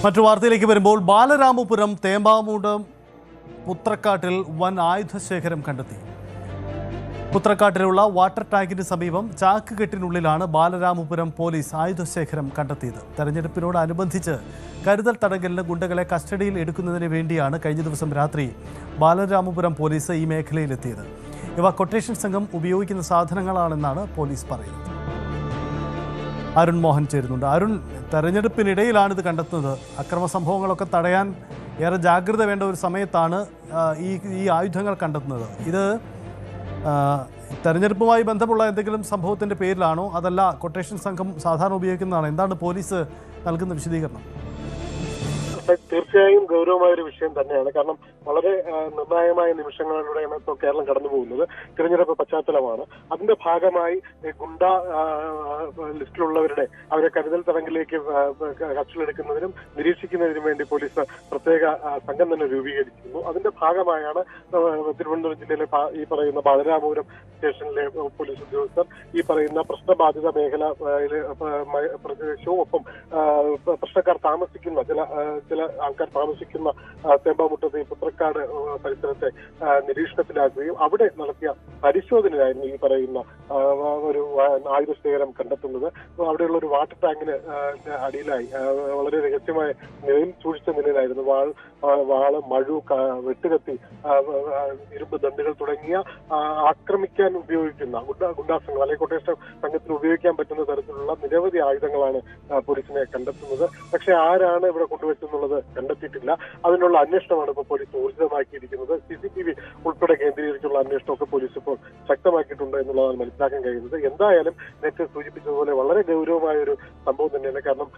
മറ്റു വാർത്തയിലേക്ക് വരുമ്പോൾ ബാലരാമപുരം തേമ്പാമൂടം പുത്രക്കാട്ടിൽ വൻ ആയുധശേഖരം കണ്ടെത്തി. പുത്രക്കാട്ടിലുള്ള വാട്ടർ ടാങ്കിന് സമീപം ചാക്കുകെട്ടിനുള്ളിലാണ് ബാലരാമപുരം പോലീസ് ആയുധശേഖരം കണ്ടെത്തിയത്. തെരഞ്ഞെടുപ്പിനോടനുബന്ധിച്ച് കരുതൽ തടങ്കലിന് ഗുണ്ടകളെ കസ്റ്റഡിയിൽ എടുക്കുന്നതിന് വേണ്ടിയാണ് കഴിഞ്ഞ ദിവസം രാത്രി ബാലരാമപുരം പോലീസ് ഈ മേഖലയിലെത്തിയത്. ഇവ കൊട്ടേഷൻ സംഘം ഉപയോഗിക്കുന്ന സാധനങ്ങളാണെന്നാണ് പോലീസ് പറയുന്നത്. അരുൺ മോഹൻ ചേരുന്നുണ്ട്. അരുൺ, തെരഞ്ഞെടുപ്പിനിടയിലാണിത് കണ്ടെത്തുന്നത്. അക്രമ സംഭവങ്ങളൊക്കെ തടയാൻ ഏറെ ജാഗ്രത വേണ്ട ഒരു സമയത്താണ് ഈ ആയുധങ്ങൾ കണ്ടെത്തുന്നത്. ഇത് തെരഞ്ഞെടുപ്പുമായി ബന്ധമുള്ള എന്തെങ്കിലും സംഭവത്തിൻ്റെ പേരിലാണോ, അതല്ല കൊട്ടേഷൻ സംഘം സാധാരണ ഉപയോഗിക്കുന്നതാണോ? എന്താണ് പോലീസ് നൽകുന്ന വിശദീകരണം? തീർച്ചയായും ഗൗരവമായ ഒരു വിഷയം തന്നെയാണ്. കാരണം വളരെ നിർണായകമായ നിമിഷങ്ങളിലൂടെയാണ് ഇപ്പോൾ കേരളം കടന്നു പോകുന്നത്. തിരഞ്ഞെടുപ്പ് പശ്ചാത്തലമാണ്. അതിന്റെ ഭാഗമായി ഗുണ്ട ലിസ്റ്റിലുള്ളവരുടെ അവരെ കരുതൽ തടങ്കിലേക്ക് കസ്റ്റഡിയിലെടുക്കുന്നതിനും നിരീക്ഷിക്കുന്നതിനും വേണ്ടി പോലീസ് പ്രത്യേക സംഘം തന്നെ രൂപീകരിച്ചിരുന്നു. അതിന്റെ ഭാഗമായാണ് തിരുവനന്തപുരം ജില്ലയിലെ ഈ പറയുന്ന ബാലരാമപുരം സ്റ്റേഷനിലെ പോലീസ് ഉദ്യോഗസ്ഥർ ഈ പറയുന്ന പ്രശ്നബാധിത മേഖലയിലെ പ്രദേശവും ഒപ്പം പ്രശ്നക്കാർ താമസിക്കുന്ന ചില ആൾക്കാർ താമസിക്കുന്ന തേമ്പാമുട്ടത്തെ പുത്രക്കാട് പരിസരത്തെ നിരീക്ഷണത്തിലാക്കുകയും അവിടെ നടത്തിയ പരിശോധനയായിരുന്നു ഈ പറയുന്ന ഒരു ആയുധശേഖരം കണ്ടെത്തുന്നത്. അവിടെയുള്ള ഒരു വാട്ടർ ടാങ്കിന് അടിയിലായി വളരെ രഹസ്യമായ നിലയിൽ സൂക്ഷിച്ച നിലയിലായിരുന്നു വാള്, മഴു, വെട്ടുകത്തി, ഇരുമ്പ് ദണ്ടുകൾ തുടങ്ങിയ ആക്രമിക്കാൻ ഉപയോഗിക്കുന്ന ഗുണ്ടാസംഘം അല്ലെങ്കിൽ കൊട്ടേഷൻ സംഘത്തിന് ഉപയോഗിക്കാൻ പറ്റുന്ന തരത്തിലുള്ള നിരവധി ആയുധങ്ങളാണ് പോലീസിനെ കണ്ടെത്തുന്നത്. പക്ഷെ ആരാണ് ഇവിടെ കൊണ്ടുവച്ചെന്നുള്ളത് കണ്ടെത്തിയിട്ടില്ല. അതിനുള്ള അന്വേഷണമാണ് ഇപ്പോൾ പോലീസ് ഊർജിതമാക്കിയിരിക്കുന്നത്. CCTV ഉൾപ്പെടെ കേന്ദ്രീകരിച്ചുള്ള അന്വേഷണമൊക്കെ പോലീസ് ഇപ്പോൾ ശക്തമാക്കിയിട്ടുണ്ട് എന്നുള്ളതാണ് മനസ്സിലാക്കാൻ കഴിയുന്നത്. എന്തായാലും നേരത്തെ സൂചിപ്പിച്ചതുപോലെ വളരെ ഗൗരവമായ ഒരു സംഭവം തന്നെയാണ്. കാരണം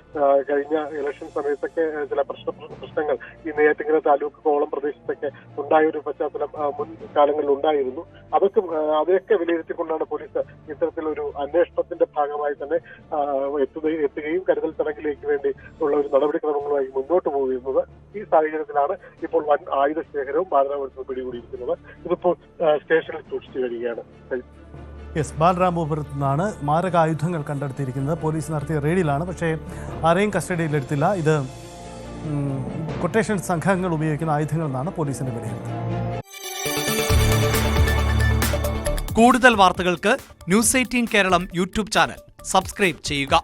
കഴിഞ്ഞ ഇലക്ഷൻ സമയത്തൊക്കെ ചില പ്രശ്നങ്ങൾ ഈ നെയ്യാറ്റിൻകര താലൂക്ക് കോളം പ്രദേശത്തൊക്കെ ഉണ്ടായ ഒരു പശ്ചാത്തലം മുൻ കാലങ്ങളിൽ ഉണ്ടായിരുന്നു. അതൊക്കെ വിലയിരുത്തിക്കൊണ്ടാണ് പോലീസ് ഇത്തരത്തിലൊരു അന്വേഷണത്തിന്റെ ഭാഗമായി തന്നെ എത്തുകയും കരുതൽ തടങ്കിലേക്ക് വേണ്ടി ഉള്ള ഒരു നടപടിക്രമങ്ങളുമായി മുന്നോട്ട് പോകുന്നത്. ഈ സാഹചര്യത്തിലാണ് ഇപ്പോൾ വൻ ആയുധശേഖരവും ബാലരാമപുരത്ത് പിടികൂടിയിരിക്കുന്നത്. ഇതിപ്പോൾ സ്റ്റേഷനിൽ സൂക്ഷിച്ചു വരികയാണ്. ബാലരാമപുരത്ത് നിന്നാണ് മാരകായുധങ്ങൾ കണ്ടെടുത്തിരിക്കുന്നത്. പോലീസ് നടത്തിയ റെയ്ഡിലാണ്, പക്ഷേ ആരെയും കസ്റ്റഡിയിലെടുത്തില്ല. ഇത് കൊട്ടേഷൻ സംഘങ്ങൾ ഉപയോഗിക്കുന്ന ആയുധങ്ങൾ എന്നാണ് പോലീസിന്റെ വിലയിരുത്തൽ. കൂടുതൽ വാർത്തകൾക്ക് news 18 Keralam YouTube channel subscribe ചെയ്യുക.